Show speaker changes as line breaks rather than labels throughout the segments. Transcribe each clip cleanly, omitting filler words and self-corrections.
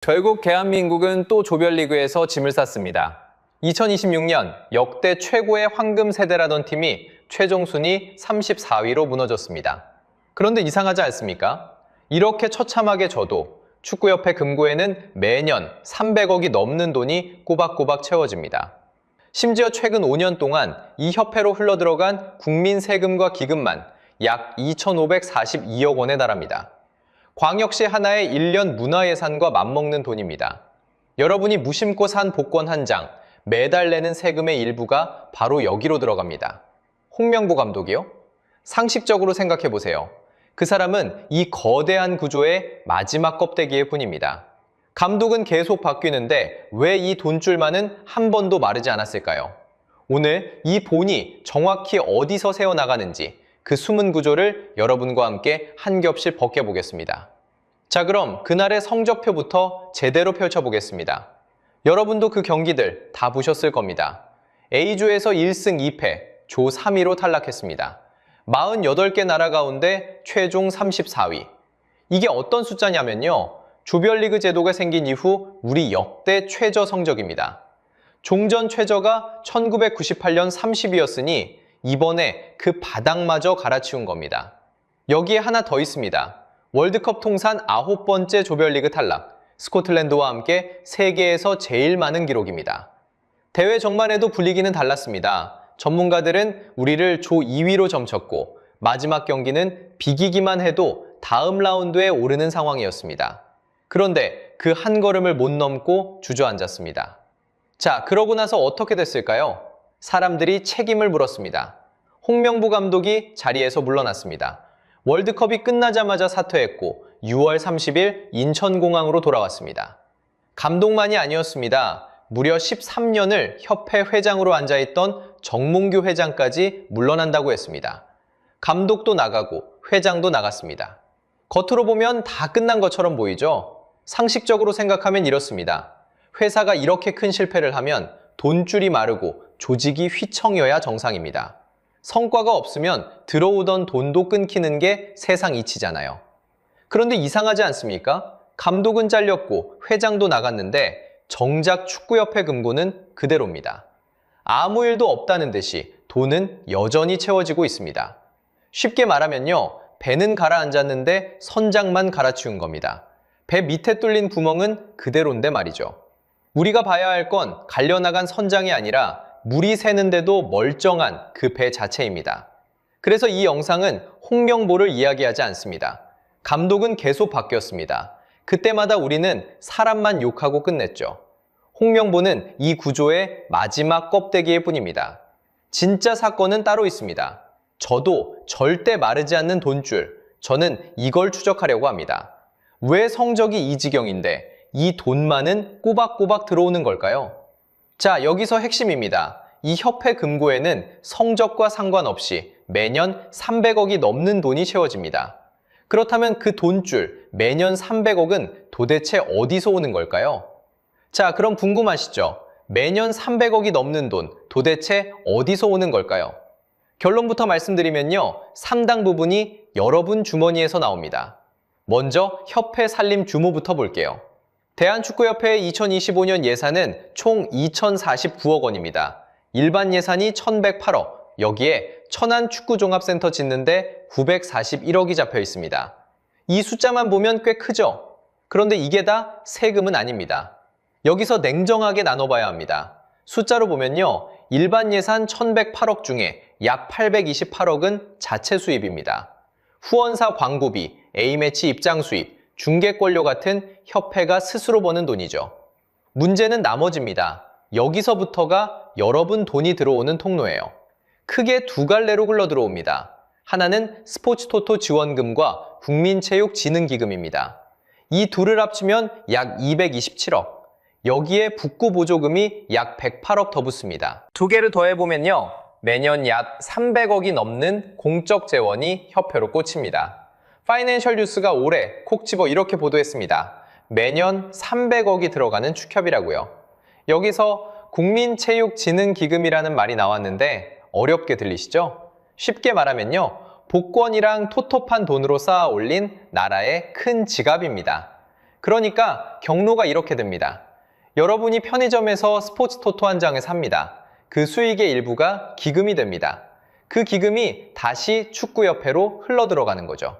결국 대한민국은 또 조별리그에서 짐을 쌌습니다. 2026년 역대 최고의 황금 세대라던 팀이 최종 순위 34위로 무너졌습니다. 그런데 이상하지 않습니까? 이렇게 처참하게 져도 축구협회 금고에는 매년 300억이 넘는 돈이 꼬박꼬박 채워집니다. 심지어 최근 5년 동안 이 협회로 흘러들어간 국민 세금과 기금만 약 2,542억 원에 달합니다. 광역시 하나의 1년 문화예산과 맞먹는 돈입니다. 여러분이 무심코 산 복권 한 장, 매달 내는 세금의 일부가 바로 여기로 들어갑니다. 홍명보 감독이요? 상식적으로 생각해보세요. 그 사람은 이 거대한 구조의 마지막 껍데기일 뿐입니다. 감독은 계속 바뀌는데 왜 이 돈줄만은 한 번도 마르지 않았을까요? 오늘 이 본이 정확히 어디서 새어나가는지 그 숨은 구조를 여러분과 함께 한 겹씩 벗겨보겠습니다. 자, 그럼 그날의 성적표부터 제대로 펼쳐보겠습니다. 여러분도 그 경기들 다 보셨을 겁니다. A조에서 1승 2패, 조 3위로 탈락했습니다. 48개 나라 가운데 최종 34위. 이게 어떤 숫자냐면요. 조별리그 제도가 생긴 이후 우리 역대 최저 성적입니다. 종전 최저가 1998년 30위였으니 이번에 그 바닥마저 갈아치운 겁니다. 여기에 하나 더 있습니다. 월드컵 통산 9번째 조별리그 탈락, 스코틀랜드와 함께 세계에서 제일 많은 기록입니다. 대회 전반에도 분위기는 달랐습니다. 전문가들은 우리를 조 2위로 점쳤고 마지막 경기는 비기기만 해도 다음 라운드에 오르는 상황이었습니다. 그런데 그 한 걸음을 못 넘고 주저앉았습니다. 자, 그러고 나서 어떻게 됐을까요? 사람들이 책임을 물었습니다. 홍명보 감독이 자리에서 물러났습니다. 월드컵이 끝나자마자 사퇴했고 6월 30일 인천공항으로 돌아왔습니다. 감독만이 아니었습니다. 무려 13년을 협회 회장으로 앉아있던 정몽규 회장까지 물러난다고 했습니다. 감독도 나가고 회장도 나갔습니다. 겉으로 보면 다 끝난 것처럼 보이죠? 상식적으로 생각하면 이렇습니다. 회사가 이렇게 큰 실패를 하면 돈줄이 마르고 조직이 휘청여야 정상입니다. 성과가 없으면 들어오던 돈도 끊기는 게 세상 이치잖아요. 그런데 이상하지 않습니까? 감독은 잘렸고 회장도 나갔는데 정작 축구협회 금고는 그대로입니다. 아무 일도 없다는 듯이 돈은 여전히 채워지고 있습니다. 쉽게 말하면요. 배는 가라앉았는데 선장만 갈아치운 겁니다. 배 밑에 뚫린 구멍은 그대로인데 말이죠. 우리가 봐야 할 건 갈려나간 선장이 아니라 물이 새는데도 멀쩡한 그 배 자체입니다. 그래서 이 영상은 홍명보를 이야기하지 않습니다. 감독은 계속 바뀌었습니다. 그때마다 우리는 사람만 욕하고 끝냈죠. 홍명보는 이 구조의 마지막 껍데기일 뿐입니다. 진짜 사건은 따로 있습니다. 저도 절대 마르지 않는 돈줄, 저는 이걸 추적하려고 합니다. 왜 성적이 이 지경인데 이 돈만은 꼬박꼬박 들어오는 걸까요? 자, 여기서 핵심입니다. 이 협회 금고에는 성적과 상관없이 매년 300억이 넘는 돈이 채워집니다. 그렇다면 그 돈줄, 매년 300억은 도대체 어디서 오는 걸까요? 자, 그럼 궁금하시죠? 매년 300억이 넘는 돈, 도대체 어디서 오는 걸까요? 결론부터 말씀드리면요. 상당 부분이 여러분 주머니에서 나옵니다. 먼저 협회 살림 규모부터 볼게요. 대한축구협회의 2025년 예산은 총 2,049억 원입니다. 일반 예산이 1,108억, 여기에 천안축구종합센터 짓는데 941억이 잡혀 있습니다. 이 숫자만 보면 꽤 크죠? 그런데 이게 다 세금은 아닙니다. 여기서 냉정하게 나눠봐야 합니다. 숫자로 보면요. 일반 예산 1,108억 중에 약 828억은 자체 수입입니다. 후원사 광고비, A매치 입장 수입, 중개권료 같은 협회가 스스로 버는 돈이죠. 문제는 나머지입니다. 여기서부터가 여러분 돈이 들어오는 통로예요. 크게 두 갈래로 흘러 들어옵니다. 하나는 스포츠토토 지원금과 국민체육진흥기금입니다. 이 둘을 합치면 약 227억. 여기에 북구보조금이 약 108억 더 붙습니다. 두 개를 더해보면요. 매년 약 300억이 넘는 공적 재원이 협회로 꽂힙니다. 파이낸셜 뉴스가 올해 콕 집어 이렇게 보도했습니다. 매년 300억이 들어가는 축협이라고요. 여기서 국민체육진흥기금이라는 말이 나왔는데 어렵게 들리시죠? 쉽게 말하면요. 복권이랑 토토판 돈으로 쌓아 올린 나라의 큰 지갑입니다. 그러니까 경로가 이렇게 됩니다. 여러분이 편의점에서 스포츠 토토 한 장을 삽니다. 그 수익의 일부가 기금이 됩니다. 그 기금이 다시 축구협회로 흘러 들어가는 거죠.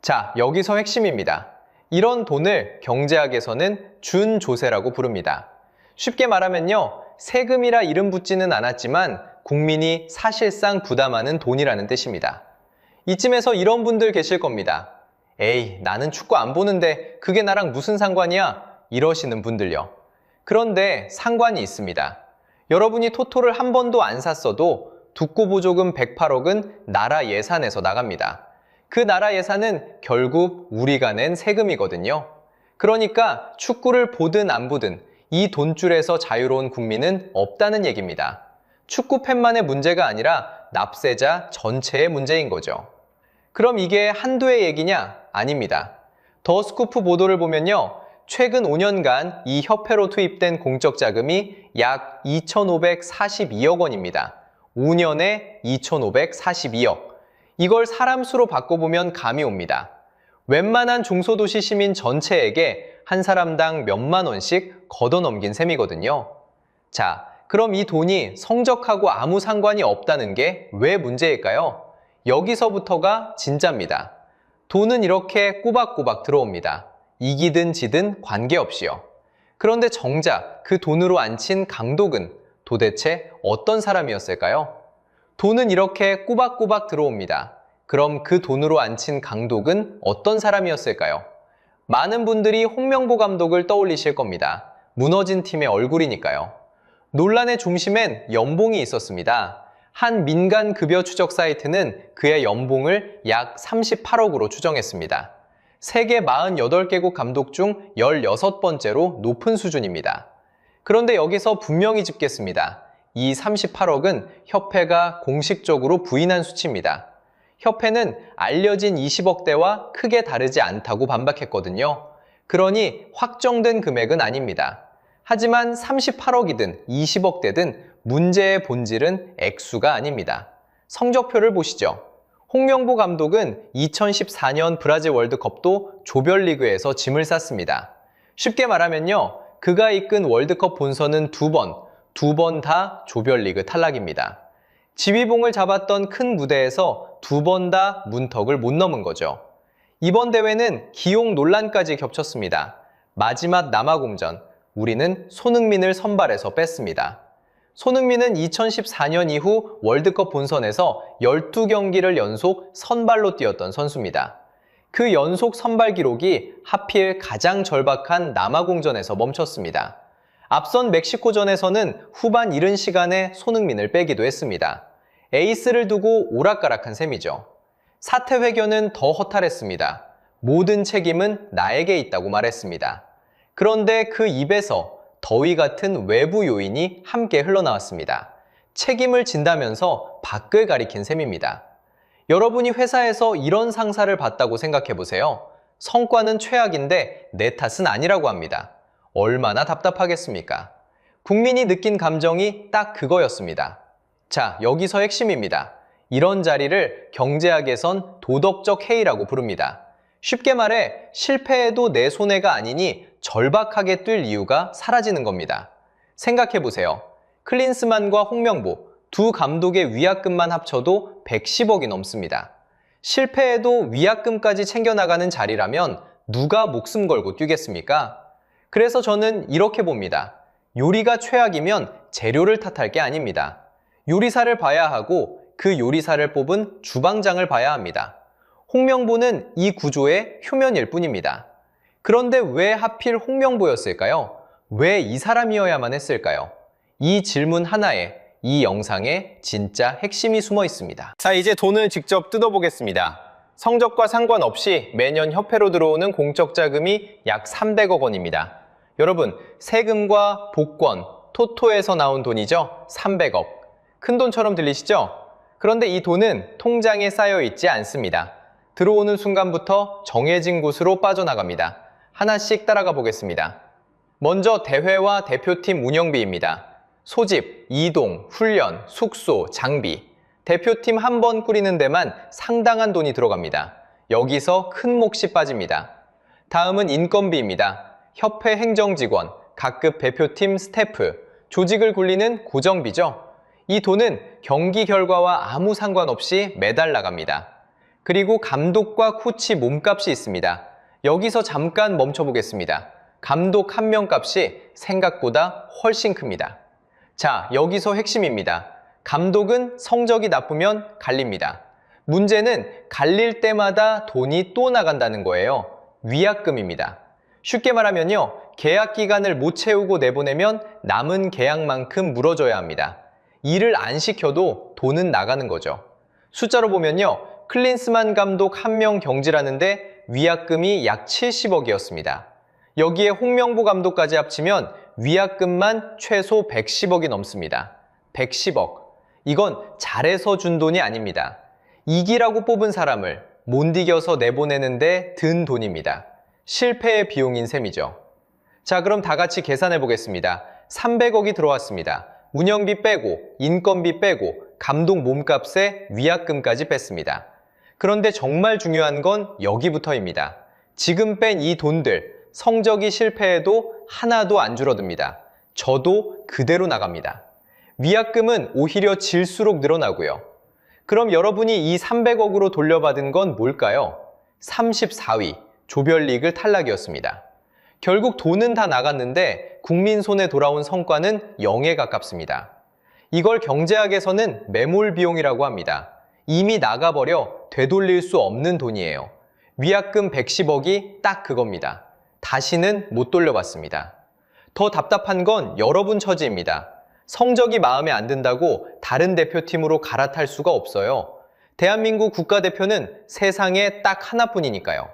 자, 여기서 핵심입니다. 이런 돈을 경제학에서는 준조세라고 부릅니다. 쉽게 말하면요, 세금이라 이름 붙지는 않았지만 국민이 사실상 부담하는 돈이라는 뜻입니다. 이쯤에서 이런 분들 계실 겁니다. 에이, 나는 축구 안 보는데 그게 나랑 무슨 상관이야? 이러시는 분들요. 그런데 상관이 있습니다. 여러분이 토토를 한 번도 안 샀어도 국고보조금 108억은 나라 예산에서 나갑니다. 그 나라 예산은 결국 우리가 낸 세금이거든요. 그러니까 축구를 보든 안 보든 이 돈줄에서 자유로운 국민은 없다는 얘기입니다. 축구 팬만의 문제가 아니라 납세자 전체의 문제인 거죠. 그럼 이게 한두의 얘기냐? 아닙니다. 더 스쿠프 보도를 보면요, 최근 5년간 이 협회로 투입된 공적 자금이 약 2,542억 원입니다. 5년에 2,542억. 이걸 사람 수로 바꿔보면 감이 옵니다. 웬만한 중소도시 시민 전체에게 한 사람당 몇만 원씩 걷어넘긴 셈이거든요. 자, 그럼 이 돈이 성적하고 아무 상관이 없다는 게 왜 문제일까요? 여기서부터가 진짜입니다. 돈은 이렇게 꼬박꼬박 들어옵니다. 이기든 지든 관계없이요. 그런데 정작 그 돈으로 앉힌 강독은 도대체 어떤 사람이었을까요? 돈은 이렇게 꼬박꼬박 들어옵니다. 그럼 그 돈으로 앉힌 강독은 어떤 사람이었을까요? 많은 분들이 홍명보 감독을 떠올리실 겁니다. 무너진 팀의 얼굴이니까요. 논란의 중심엔 연봉이 있었습니다. 한 민간 급여 추적 사이트는 그의 연봉을 약 38억으로 추정했습니다. 세계 48개국 감독 중 16번째로 높은 수준입니다. 그런데 여기서 분명히 짚겠습니다. 이 38억은 협회가 공식적으로 부인한 수치입니다. 협회는 알려진 20억대와 크게 다르지 않다고 반박했거든요. 그러니 확정된 금액은 아닙니다. 하지만 38억이든 20억대든 문제의 본질은 액수가 아닙니다. 성적표를 보시죠. 홍명보 감독은 2014년 브라질 월드컵도 조별리그에서 짐을 쌌습니다. 쉽게 말하면요, 그가 이끈 월드컵 본선은 두 번 다 조별리그 탈락입니다. 지휘봉을 잡았던 큰 무대에서 두 번 다 문턱을 못 넘은 거죠. 이번 대회는 기용 논란까지 겹쳤습니다. 마지막 남아공전, 우리는 손흥민을 선발해서 뺐습니다. 손흥민은 2014년 이후 월드컵 본선에서 12경기를 연속 선발로 뛰었던 선수입니다. 그 연속 선발 기록이 하필 가장 절박한 남아공전에서 멈췄습니다. 앞선 멕시코전에서는 후반 이른 시간에 손흥민을 빼기도 했습니다. 에이스를 두고 오락가락한 셈이죠. 사태 회견은 더 허탈했습니다. 모든 책임은 나에게 있다고 말했습니다. 그런데 그 입에서 더위 같은 외부 요인이 함께 흘러나왔습니다. 책임을 진다면서 밖을 가리킨 셈입니다. 여러분이 회사에서 이런 상사를 봤다고 생각해보세요. 성과는 최악인데 내 탓은 아니라고 합니다. 얼마나 답답하겠습니까? 국민이 느낀 감정이 딱 그거였습니다. 자, 여기서 핵심입니다. 이런 자리를 경제학에선 도덕적 해이라고 부릅니다. 쉽게 말해 실패해도 내 손해가 아니니 절박하게 뛸 이유가 사라지는 겁니다. 생각해보세요. 클린스만과 홍명보 두 감독의 위약금만 합쳐도 110억이 넘습니다. 실패해도 위약금까지 챙겨나가는 자리라면 누가 목숨 걸고 뛰겠습니까? 그래서 저는 이렇게 봅니다. 요리가 최악이면 재료를 탓할 게 아닙니다. 요리사를 봐야 하고 그 요리사를 뽑은 주방장을 봐야 합니다. 홍명보는 이 구조의 표면일 뿐입니다. 그런데 왜 하필 홍명보였을까요? 왜 이 사람이어야만 했을까요? 이 질문 하나에 이 영상에 진짜 핵심이 숨어 있습니다. 자, 이제 돈을 직접 뜯어보겠습니다. 성적과 상관없이 매년 협회로 들어오는 공적 자금이 약 300억 원입니다. 여러분, 세금과 복권, 토토에서 나온 돈이죠? 300억. 큰 돈처럼 들리시죠? 그런데 이 돈은 통장에 쌓여 있지 않습니다. 들어오는 순간부터 정해진 곳으로 빠져나갑니다. 하나씩 따라가 보겠습니다. 먼저 대회와 대표팀 운영비입니다. 소집, 이동, 훈련, 숙소, 장비. 대표팀 한 번 꾸리는 데만 상당한 돈이 들어갑니다. 여기서 큰 몫이 빠집니다. 다음은 인건비입니다. 협회 행정직원, 각급 대표팀 스태프, 조직을 굴리는 고정비죠. 이 돈은 경기 결과와 아무 상관없이 매달 나갑니다. 그리고 감독과 코치 몸값이 있습니다. 여기서 잠깐 멈춰보겠습니다. 감독 한 명 값이 생각보다 훨씬 큽니다. 자, 여기서 핵심입니다. 감독은 성적이 나쁘면 갈립니다. 문제는 갈릴 때마다 돈이 또 나간다는 거예요. 위약금입니다. 쉽게 말하면요, 계약 기간을 못 채우고 내보내면 남은 계약만큼 물어줘야 합니다. 일을 안 시켜도 돈은 나가는 거죠. 숫자로 보면요, 클린스만 감독 한 명 경질하는데 위약금이 약 70억이었습니다. 여기에 홍명보 감독까지 합치면 위약금만 최소 110억이 넘습니다. 110억. 이건 잘해서 준 돈이 아닙니다. 이기라고 뽑은 사람을 못 이겨서 내보내는데 든 돈입니다. 실패의 비용인 셈이죠. 자, 그럼 다 같이 계산해 보겠습니다. 300억이 들어왔습니다. 운영비 빼고, 인건비 빼고, 감독 몸값에 위약금까지 뺐습니다. 그런데 정말 중요한 건 여기부터입니다. 지금 뺀 이 돈들, 성적이 실패해도 하나도 안 줄어듭니다. 저도 그대로 나갑니다. 위약금은 오히려 질수록 늘어나고요. 그럼 여러분이 이 300억으로 돌려받은 건 뭘까요? 34위, 조별리그 탈락이었습니다. 결국 돈은 다 나갔는데 국민 손에 돌아온 성과는 0에 가깝습니다. 이걸 경제학에서는 매몰 비용이라고 합니다. 이미 나가버려 되돌릴 수 없는 돈이에요. 위약금 110억이 딱 그겁니다. 다시는 못 돌려받습니다. 더 답답한 건 여러분 처지입니다. 성적이 마음에 안 든다고 다른 대표팀으로 갈아탈 수가 없어요. 대한민국 국가대표는 세상에 딱 하나뿐이니까요.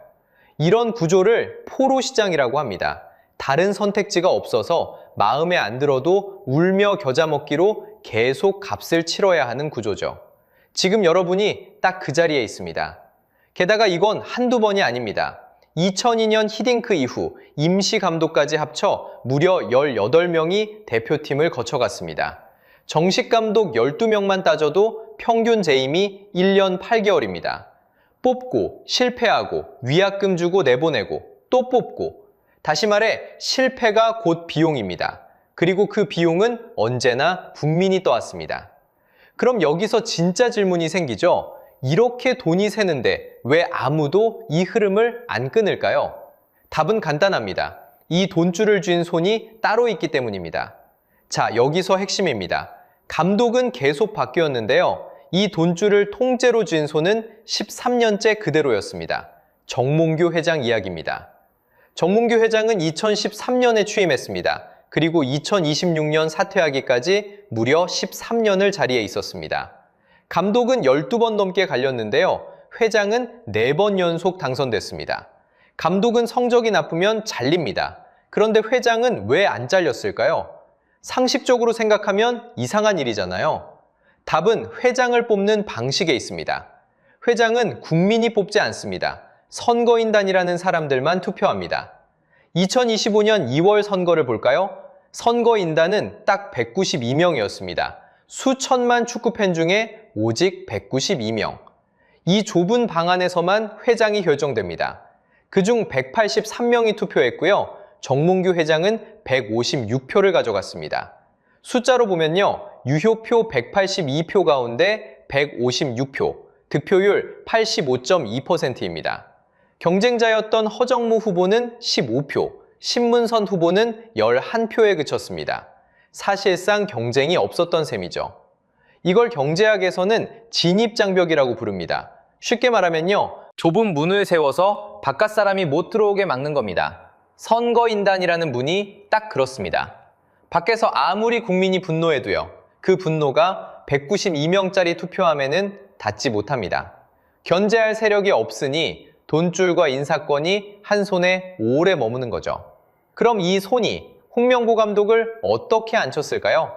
이런 구조를 포로시장이라고 합니다. 다른 선택지가 없어서 마음에 안 들어도 울며 겨자 먹기로 계속 값을 치러야 하는 구조죠. 지금 여러분이 딱 그 자리에 있습니다. 게다가 이건 한두 번이 아닙니다. 2002년 히딩크 이후 임시 감독까지 합쳐 무려 18명이 대표팀을 거쳐갔습니다. 정식 감독 12명만 따져도 평균 재임이 1년 8개월입니다. 뽑고, 실패하고, 위약금 주고 내보내고, 또 뽑고. 다시 말해 실패가 곧 비용입니다. 그리고 그 비용은 언제나 국민이 떠왔습니다. 그럼 여기서 진짜 질문이 생기죠. 이렇게 돈이 새는데 왜 아무도 이 흐름을 안 끊을까요? 답은 간단합니다. 이 돈줄을 쥔 손이 따로 있기 때문입니다. 자, 여기서 핵심입니다. 감독은 계속 바뀌었는데요. 이 돈줄을 통째로 쥔 손은 13년째 그대로였습니다. 정몽규 회장 이야기입니다. 정몽규 회장은 2013년에 취임했습니다. 그리고 2026년 사퇴하기까지 무려 13년을 자리에 있었습니다. 감독은 12번 넘게 갈렸는데요. 회장은 4번 연속 당선됐습니다. 감독은 성적이 나쁘면 잘립니다. 그런데 회장은 왜 안 잘렸을까요? 상식적으로 생각하면 이상한 일이잖아요. 답은 회장을 뽑는 방식에 있습니다. 회장은 국민이 뽑지 않습니다. 선거인단이라는 사람들만 투표합니다. 2025년 2월 선거를 볼까요? 선거인단은 딱 192명이었습니다. 수천만 축구팬 중에 오직 192명. 이 좁은 방 안에서만 회장이 결정됩니다. 그중 183명이 투표했고요. 정몽규 회장은 156표를 가져갔습니다. 숫자로 보면요. 유효표 182표 가운데 156표, 득표율 85.2%입니다. 경쟁자였던 허정무 후보는 15표, 신문선 후보는 11표에 그쳤습니다. 사실상 경쟁이 없었던 셈이죠. 이걸 경제학에서는 진입장벽이라고 부릅니다. 쉽게 말하면요. 좁은 문을 세워서 바깥 사람이 못 들어오게 막는 겁니다. 선거인단이라는 문이 딱 그렇습니다. 밖에서 아무리 국민이 분노해도요. 그 분노가 192명짜리 투표함에는 닿지 못합니다. 견제할 세력이 없으니 돈줄과 인사권이 한 손에 오래 머무는 거죠. 그럼 이 손이 홍명보 감독을 어떻게 앉혔을까요?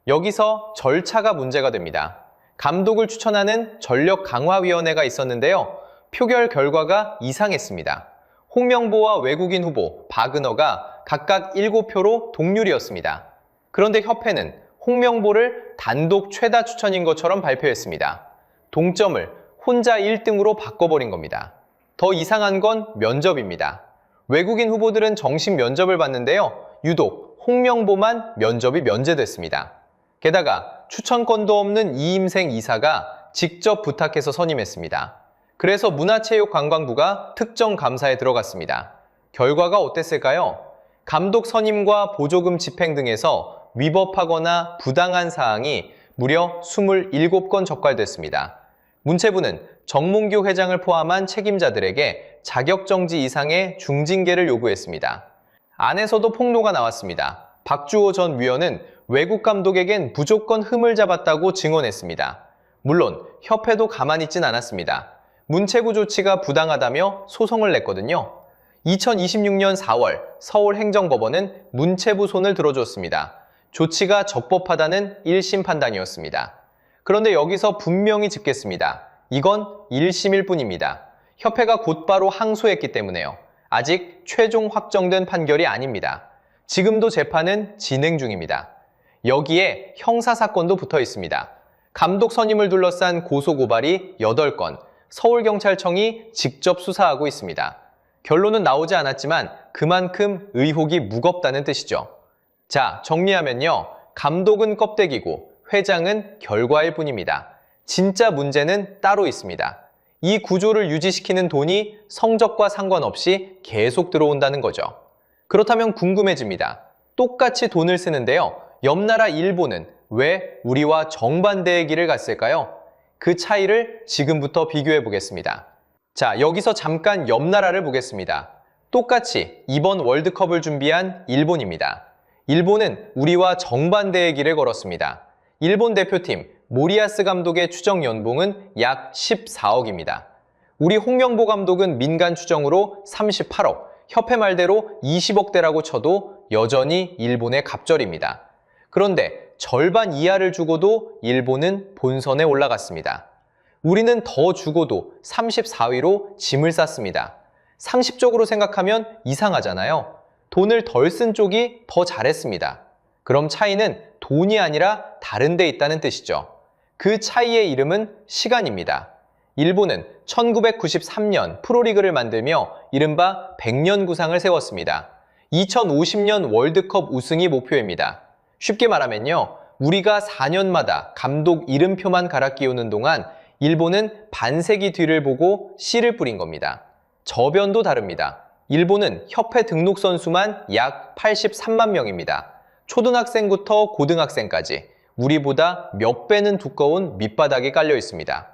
여기서 절차가 문제가 됩니다. 감독을 추천하는 전력강화위원회가 있었는데요. 표결 결과가 이상했습니다. 홍명보와 외국인 후보 박은허가 각각 7표로 동률이었습니다. 그런데 협회는 홍명보를 단독 최다 추천인 것처럼 발표했습니다. 동점을 혼자 1등으로 바꿔버린 겁니다. 더 이상한 건 면접입니다. 외국인 후보들은 정식 면접을 봤는데요. 유독 홍명보만 면접이 면제됐습니다. 게다가 추천권도 없는 이임생 이사가 직접 부탁해서 선임했습니다. 그래서 문화체육관광부가 특정 감사에 들어갔습니다. 결과가 어땠을까요? 감독 선임과 보조금 집행 등에서 위법하거나 부당한 사항이 무려 27건 적발됐습니다. 문체부는 정몽규 회장을 포함한 책임자들에게 자격정지 이상의 중징계를 요구했습니다. 안에서도 폭로가 나왔습니다. 박주호 전 위원은 외국 감독에겐 무조건 흠을 잡았다고 증언했습니다. 물론 협회도 가만히 있진 않았습니다. 문체부 조치가 부당하다며 소송을 냈거든요. 2026년 4월 서울행정법원은 문체부 손을 들어줬습니다. 조치가 적법하다는 1심 판단이었습니다. 그런데 여기서 분명히 짚겠습니다. 이건 1심일 뿐입니다. 협회가 곧바로 항소했기 때문에요. 아직 최종 확정된 판결이 아닙니다. 지금도 재판은 진행 중입니다. 여기에 형사사건도 붙어 있습니다. 감독 선임을 둘러싼 고소고발이 8건, 서울경찰청이 직접 수사하고 있습니다. 결론은 나오지 않았지만 그만큼 의혹이 무겁다는 뜻이죠. 자, 정리하면요. 감독은 껍데기고 회장은 결과일 뿐입니다. 진짜 문제는 따로 있습니다. 이 구조를 유지시키는 돈이 성적과 상관없이 계속 들어온다는 거죠. 그렇다면 궁금해집니다. 똑같이 돈을 쓰는데요. 옆나라 일본은 왜 우리와 정반대의 길을 갔을까요? 그 차이를 지금부터 비교해 보겠습니다. 자, 여기서 잠깐 옆나라를 보겠습니다. 똑같이 이번 월드컵을 준비한 일본입니다. 일본은 우리와 정반대의 길을 걸었습니다. 일본 대표팀 모리아스 감독의 추정 연봉은 약 14억입니다. 우리 홍명보 감독은 민간 추정으로 38억, 협회 말대로 20억대라고 쳐도 여전히 일본의 갑절입니다. 그런데 절반 이하를 주고도 일본은 본선에 올라갔습니다. 우리는 더 주고도 34위로 짐을 쌌습니다. 상식적으로 생각하면 이상하잖아요. 돈을 덜 쓴 쪽이 더 잘했습니다. 그럼 차이는 돈이 아니라 다른 데 있다는 뜻이죠. 그 차이의 이름은 시간입니다. 일본은 1993년 프로리그를 만들며 이른바 100년 구상을 세웠습니다. 2050년 월드컵 우승이 목표입니다. 쉽게 말하면요. 우리가 4년마다 감독 이름표만 갈아 끼우는 동안 일본은 반세기 뒤를 보고 씨를 뿌린 겁니다. 저변도 다릅니다. 일본은 협회 등록 선수만 약 83만 명입니다. 초등학생부터 고등학생까지 우리보다 몇 배는 두꺼운 밑바닥이 깔려 있습니다.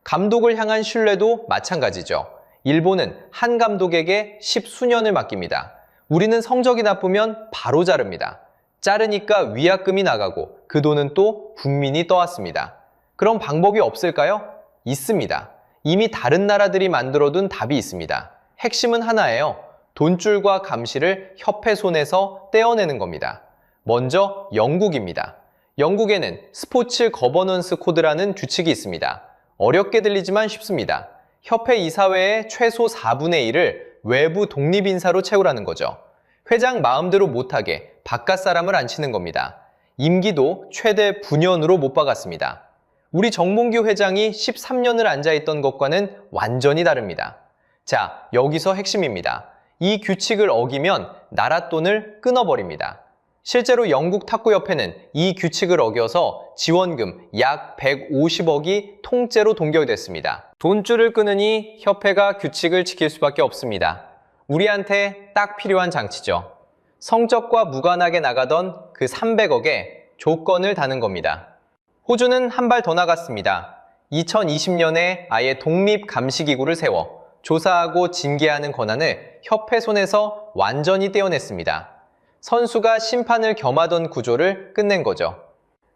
감독을 향한 신뢰도 마찬가지죠. 일본은 한 감독에게 10수년을 맡깁니다. 우리는 성적이 나쁘면 바로 자릅니다. 자르니까 위약금이 나가고 그 돈은 또 국민이 떠왔습니다. 그럼 방법이 없을까요? 있습니다. 이미 다른 나라들이 만들어둔 답이 있습니다. 핵심은 하나예요. 돈줄과 감시를 협회 손에서 떼어내는 겁니다. 먼저 영국입니다. 영국에는 스포츠 거버넌스 코드라는 규칙이 있습니다. 어렵게 들리지만 쉽습니다. 협회 이사회의 최소 4분의 1을 외부 독립인사로 채우라는 거죠. 회장 마음대로 못하게 바깥 사람을 앉히는 겁니다. 임기도 최대 9년으로 못 박았습니다. 우리 정몽규 회장이 13년을 앉아있던 것과는 완전히 다릅니다. 자, 여기서 핵심입니다. 이 규칙을 어기면 나라 돈을 끊어버립니다. 실제로 영국 탁구협회는 이 규칙을 어겨서 지원금 약 150억이 통째로 동결됐습니다. 돈줄을 끊으니 협회가 규칙을 지킬 수밖에 없습니다. 우리한테 딱 필요한 장치죠. 성적과 무관하게 나가던 그 300억에 조건을 다는 겁니다. 호주는 한 발 더 나갔습니다. 2020년에 아예 독립감시기구를 세워 조사하고 징계하는 권한을 협회 손에서 완전히 떼어냈습니다. 선수가 심판을 겸하던 구조를 끝낸 거죠.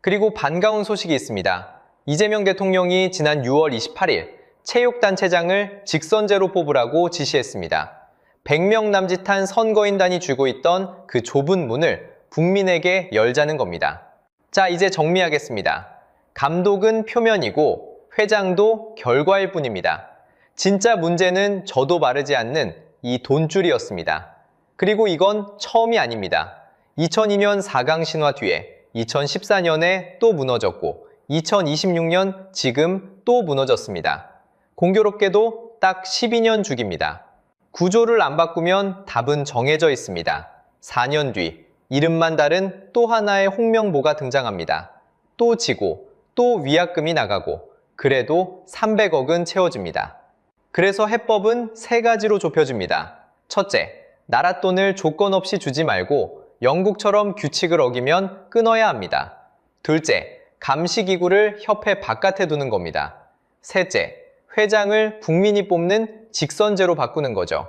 그리고 반가운 소식이 있습니다. 이재명 대통령이 지난 6월 28일 체육단체장을 직선제로 뽑으라고 지시했습니다. 100명 남짓한 선거인단이 쥐고 있던 그 좁은 문을 국민에게 열자는 겁니다. 자, 이제 정리하겠습니다. 감독은 표면이고 회장도 결과일 뿐입니다. 진짜 문제는 저도 마르지 않는 이 돈줄이었습니다. 그리고 이건 처음이 아닙니다. 2002년 4강 신화 뒤에 2014년에 또 무너졌고 2026년 지금 또 무너졌습니다. 공교롭게도 딱 12년 주기입니다. 구조를 안 바꾸면 답은 정해져 있습니다. 4년 뒤 이름만 다른 또 하나의 홍명보가 등장합니다. 또 지고 또 위약금이 나가고 그래도 300억은 채워집니다. 그래서 해법은 세 가지로 좁혀집니다. 첫째, 나라 돈을 조건 없이 주지 말고 영국처럼 규칙을 어기면 끊어야 합니다. 둘째, 감시기구를 협회 바깥에 두는 겁니다. 셋째, 회장을 국민이 뽑는 직선제로 바꾸는 거죠.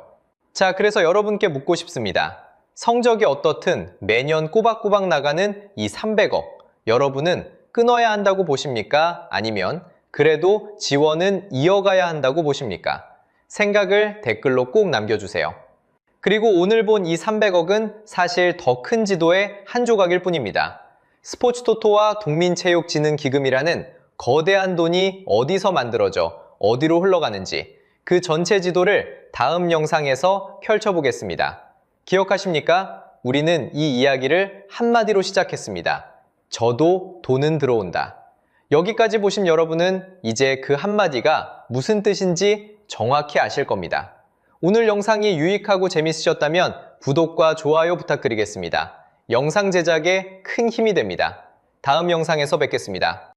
자, 그래서 여러분께 묻고 싶습니다. 성적이 어떻든 매년 꼬박꼬박 나가는 이 300억, 여러분은 끊어야 한다고 보십니까? 아니면 그래도 지원은 이어가야 한다고 보십니까? 생각을 댓글로 꼭 남겨주세요. 그리고 오늘 본 이 300억은 사실 더 큰 지도의 한 조각일 뿐입니다. 스포츠토토와 국민체육진흥기금이라는 거대한 돈이 어디서 만들어져 어디로 흘러가는지 그 전체 지도를 다음 영상에서 펼쳐보겠습니다. 기억하십니까? 우리는 이 이야기를 한마디로 시작했습니다. 저도 돈은 들어온다. 여기까지 보신 여러분은 이제 그 한마디가 무슨 뜻인지 정확히 아실 겁니다. 오늘 영상이 유익하고 재밌으셨다면 구독과 좋아요 부탁드리겠습니다. 영상 제작에 큰 힘이 됩니다. 다음 영상에서 뵙겠습니다.